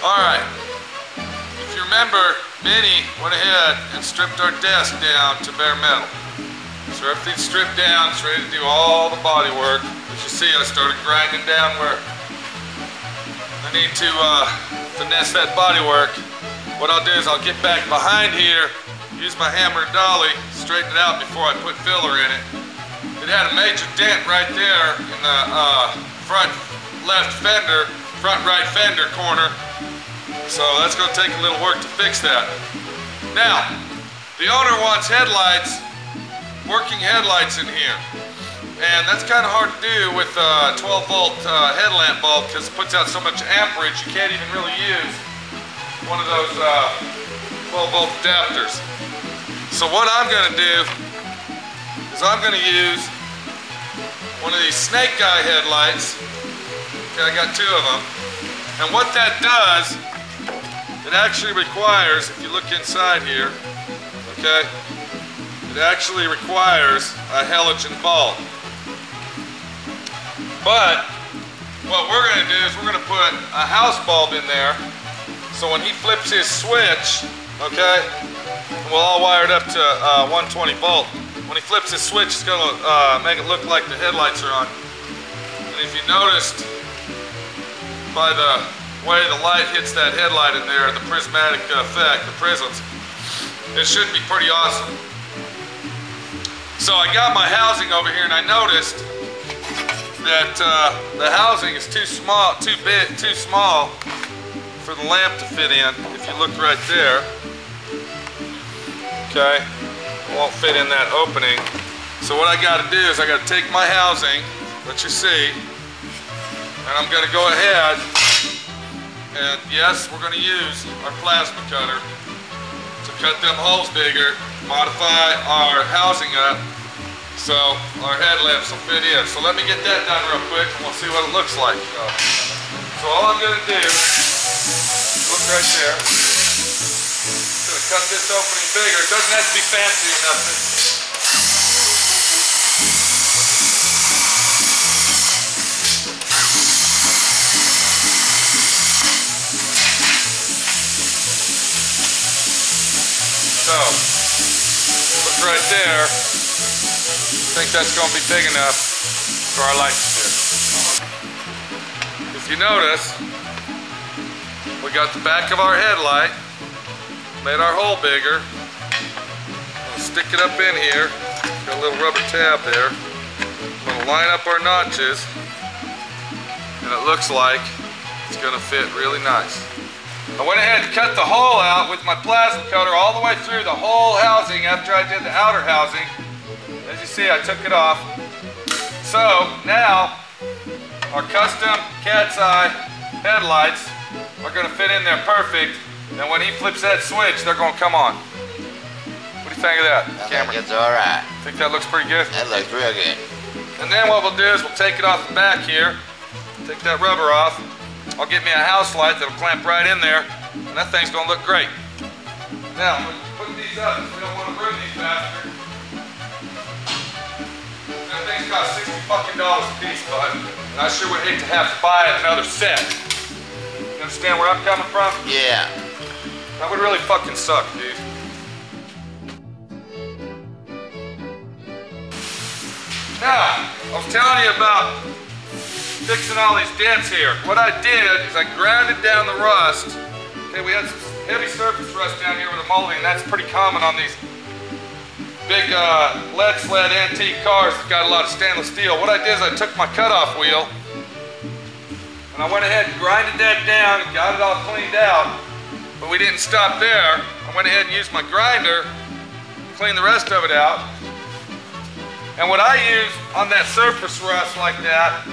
Alright, if you remember, Minnie went ahead and stripped our desk down to bare metal. So everything's stripped down, it's ready to do all the body work. As you see, I started grinding down where I need to finesse that body work. What I'll do is I'll get back behind here, use my hammer and dolly, straighten it out before I put filler in it. It had a major dent right there in the front right fender corner. So that's going to take a little work to fix that. Now, the owner wants headlights, working headlights in here. And that's kind of hard to do with a 12 volt headlamp bulb because it puts out so much amperage you can't even really use one of those 12 volt adapters. So what I'm going to do is I'm going to use one of these snake eye headlights. Okay, I got two of them. And what that does, it actually requires, if you look inside here, okay, it actually requires a halogen bulb. But what we're going to do is we're going to put a house bulb in there, so when he flips his switch, okay, we'll all wired up to 120 volt. When he flips his switch, it's going to make it look like the headlights are on. And if you noticed by the way the light hits that headlight in there, the prismatic effect, the prisms, it should be pretty awesome. So I got my housing over here and I noticed that the housing is too small for the lamp to fit in. If you look right there, okay, it won't fit in that opening. So what I got to do is I got to take my housing, let you see, and I'm going to go ahead and yes, we're going to use our plasma cutter to cut them holes bigger, modify our housing up so our headlamps will fit in. So let me get that done real quick and we'll see what it looks like. So all I'm going to do, look right there, I'm going to cut this opening bigger. It doesn't have to be fancy or nothing. So, look right there. I think that's going to be big enough for our light to fit. If you notice, we got the back of our headlight, made our hole bigger. We'll stick it up in here. Got a little rubber tab there. I'm going to line up our notches, and it looks like it's going to fit really nice. I went ahead and cut the hole out with my plasma cutter all the way through the whole housing after I did the outer housing. As you see, I took it off. So now our custom cat's eye headlights are going to fit in there perfect. And when he flips that switch, they're going to come on. What do you think of that, Cameron? I think it's all right. Think that looks pretty good? That looks real good. And then what we'll do is we'll take it off the back here, take that rubber off. I'll get me a house light that'll clamp right in there, and that thing's gonna look great. Now, we're putting these up because we don't want to ruin these bastards. That thing's cost $60 fucking a piece, bud. And I sure would hate to have to buy another set. You understand where I'm coming from? Yeah. That would really fucking suck, dude. Now, I was telling you about fixing all these dents here. What I did is I grounded down the rust. Okay, we had some heavy surface rust down here with the molding, and that's pretty common on these big lead sled antique cars that got a lot of stainless steel. What I did is I took my cutoff wheel and I went ahead and grinded that down and got it all cleaned out. But we didn't stop there. I went ahead and used my grinder, cleaned the rest of it out. And what I use on that surface rust like that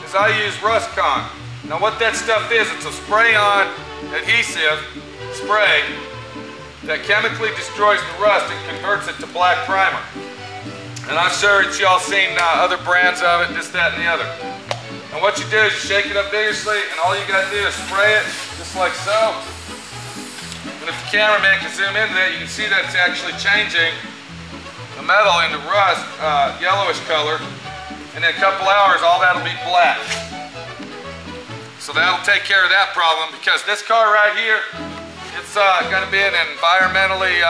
is I use Rust-Con. Now what that stuff is, it's a spray-on adhesive spray that chemically destroys the rust and converts it to black primer. And I'm sure that y'all seen other brands of it, this, that, and the other. And what you do is you shake it up vigorously, and all you gotta do is spray it, just like so. And if the cameraman can zoom into that, you can see that it's actually changing the metal into rust, yellowish color. And in a couple hours, all that'll be black. So that'll take care of that problem, because this car right here, it's gonna be an environmentally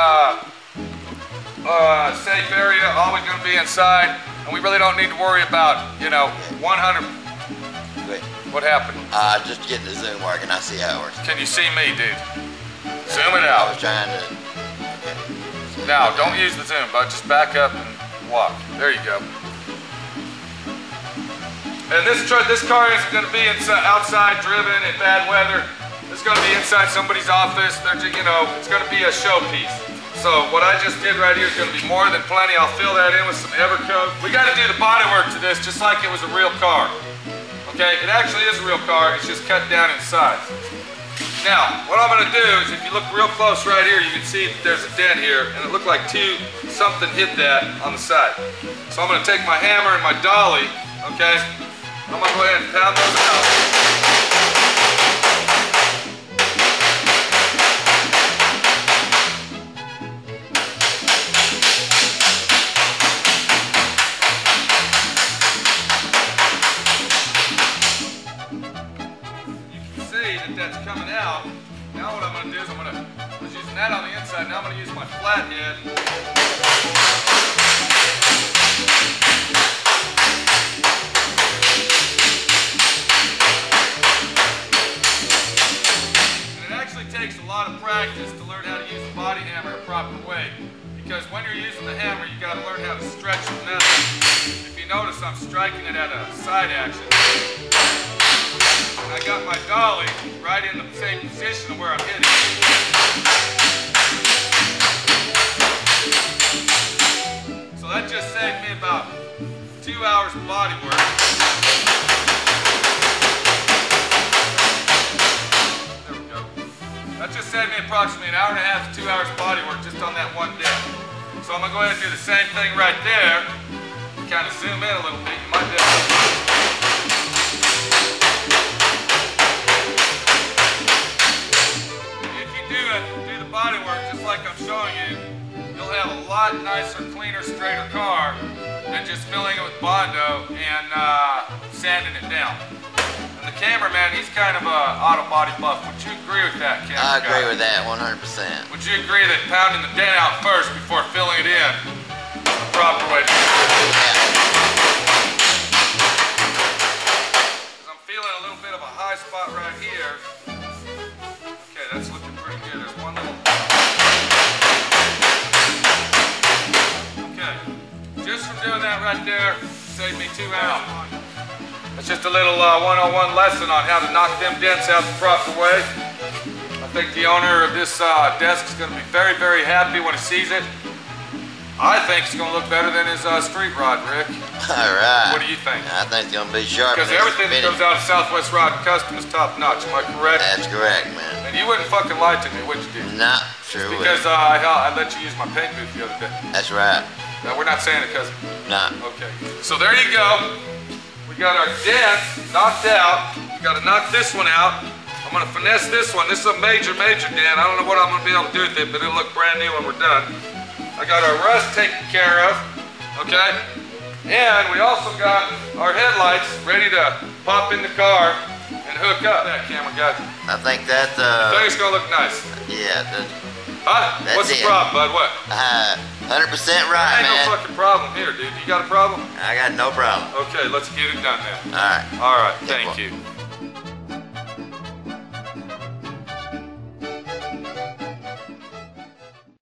safe area, always gonna be inside, and we really don't need to worry about, you know, 100. Wait. What happened? Just getting the zoom working. I see how it works. Can you see me, dude? Zoom it I out. was trying to. Okay. Now, don't use the zoom, but just back up and walk. There you go. And this car isn't going to be outside driven in bad weather. It's going to be inside somebody's office. You know, it's going to be a showpiece. So what I just did right here is going to be more than plenty. I'll fill that in with some Evercoat. We got to do the bodywork to this just like it was a real car. Okay, it actually is a real car. It's just cut down in size. Now, what I'm going to do is, if you look real close right here, you can see that there's a dent here, and it looked like something hit that on the side. So I'm going to take my hammer and my dolly, okay? I'm going to go ahead and pound those out. That's coming out. Now what I'm going to do is I was using that on the inside. Now I'm going to use my flathead. And it actually takes a lot of practice to learn how to use a body hammer a proper way. Because when you're using the hammer, you got to learn how to stretch the metal. If you notice, I'm striking it at a side action. And I got my dolly right in the same position of where I'm hitting. So that just saved me about 2 hours of body work. There we go. That just saved me approximately 1.5 hours to 2 hours of body work just on that one dent. So I'm going to go ahead and do the same thing right there. Kind of zoom in a little bit. You might be able to. Body work just like I'm showing you, you'll have a lot nicer, cleaner, straighter car than just filling it with Bondo and sanding it down. And the cameraman, he's kind of a auto body buff. Would you agree with that, camera I agree guy? with that 100%. Would you agree that pounding the dent out first before filling it in is the proper way to do it? Because I'm feeling a little bit of a high spot right here. Okay, that's looking pretty good. There's one little. Okay, just from doing that right there, saved me 2 hours. That's just a little 101 lesson on how to knock them dents out the proper way. I think the owner of this desk is going to be very, very happy when he sees it. I think it's going to look better than his street rod, Rick. All right. What do you think? I think it's going to be sharp. Because everything that comes out of Southwest Rod and Custom is top notch. Am I correct? That's correct, man. And you wouldn't fucking lie to me, would you, dude? Nah, sure would. Because I let you use my paint booth the other day. That's right. Now, we're not saying it because. Nah. Okay. So there you go. We got our dent knocked out. We got to knock this one out. I'm going to finesse this one. This is a major, major dent. I don't know what I'm going to be able to do with it, but it'll look brand new when we're done. I got our rust taken care of, okay? And we also got our headlights ready to pop in the car and hook up. That camera guy. I think that, I think it's gonna look nice. Yeah. Huh? What's the problem, bud? What? 100% right, man. Ain't no fucking problem here, dude. You got a problem? I got no problem. Okay, let's get it done then. All right. All right, thank you.